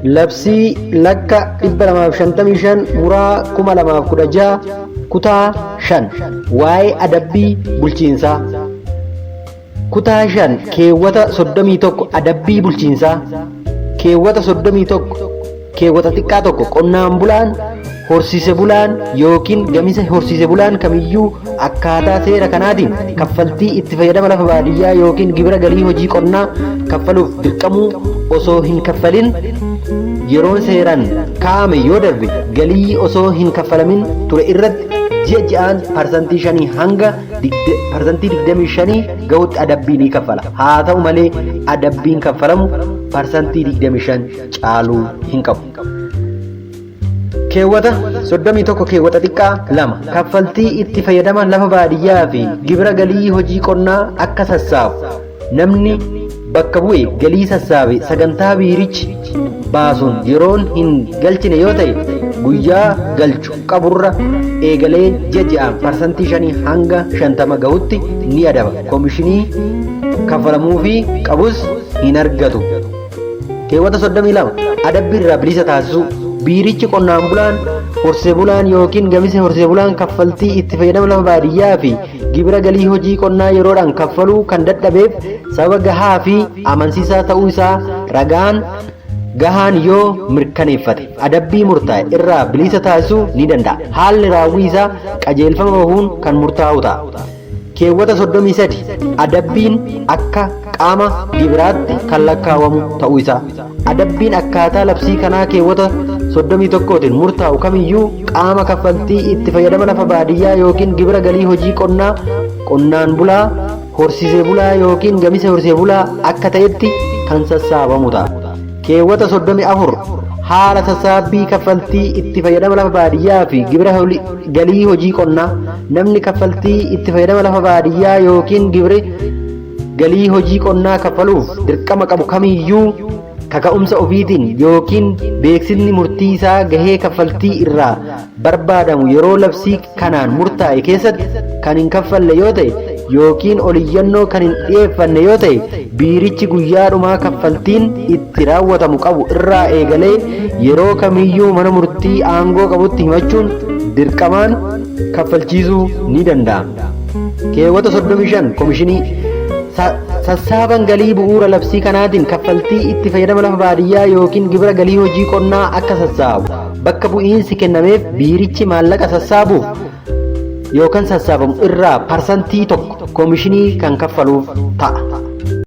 Labsii lakka 255 muraa 2016 kutaa 5 waa'ee adabbii bulchiinsaa. Kutaa 5 keewwata 31 adabbii bulchiinsaa. Keewwata 31 keewwata xiqqaa tokko qonnaan bulaan horsiise bulaan yookiin gamisa horsiise bulaan kamiyyuu akkaataa seera kanaatiin kaffaltii itti fayyadama lafa baadiyyaa yookiin gibira galii hojii qonnaa kaffaluuf dirqamuu osoo hin kaffalin yeroon seeraan kaa'ame yoo darbe galii osoo hin kaffalamin ture irratti ji'a ji'aan parsantii 5 hanga parsantii 25 gahutti adabbii ni kaffala. Haa ta'u malee adabbiin kaffalamu parsantii 25 caaluu hin qabu. Keewwata 31 keewwata xiqqaa 2 kaffaltii itti fayyadama lafa baadiyyaa fi gibira galii hojii qonnaa akka sassaabu namni bakka bu'e galii sassaabe sagantaa biirichi baasuun yeroon hin galchine yoo ta'e guyyaa galchu qaburra eegalee ji'a ji'aan parsantii 5 hanga 50 gahutti ni adaba. Koomishinii kaffalamuu fi qabus hin argatu. Keewwata 32 adabbii irraa bilisa taasisuu. Biirichi qonnaan bulaan horsiise bulaan yookiin gamise horsiise bulaan kaffaltii itti fayyadama lafa baadiyyaa fi gibira galii hojii qonnaa yeroodhaan kaffaluu kan dadhabeef sababa gahaa fi amansiisaa ta'uu isaa ragaan gahaan yoo mirkaneeffate adabbii murtaa'e irraa bilisa taasisuu ni danda'a. Haalli raawwii isaa qajeelfama bahuun kan murtaa'u ta'a. Keewwata 33 adabbiin akka qaama gibiraatti kan lakkaa'amu ta'uu isaa. Adabbiin akkaataa labsii kanaa keewwata 31tiin murtaa'u kamiyyuu qaama kaffaltii itti fayyadama lafa baadiyyaa yookiin gibira galii hojii qonnaa qonnaan bulaa horsiise bulaa yookiin gamise horsiise bulaa akka ta'etti kan sassaabamu ta'a. Keewwata 34 haala sassaabbii kaffaltii itti fayyadama lafa baadiyyaa fi gibira galii hojii qonnaa namni kaffaltii itti fayyadama lafa baadiyyaa yookiin gibira galii hojii qonnaa kaffaluuf dirqama qabu kamiyyuu kaka'umsa ofiitiin yookiin beeksisni murtii isaa gahee kaffaltii irraa barbaadamu yeroo labsii kanaan murtaa'e keessatti kan hin kaffalle yoo ta'e yookiin oliyyannoo kan hin dhiyeeffanne yoo ta'e biirichi guyyaadhumaa kaffaltiin itti raawwatamu qabu irraa eegalee yeroo kamiyyuu mana murtii aangoo qabutti himachuun dirqamaan kaffalchiisuu ni danda'ama. Keewwata 35 koomishinii sassaaban galii bu'uura labsii kanaatiin kaffaltii itti fayyadama lafa baadiyyaa yookiin gibira galii hojii qonnaa akka sassaabu bakka bu'iinsi kennameef biirichi maallaqa sassaabuuf yookaan sassaabamu irraa parsantii 1 koomishinii kan kaffaluuf ta'a.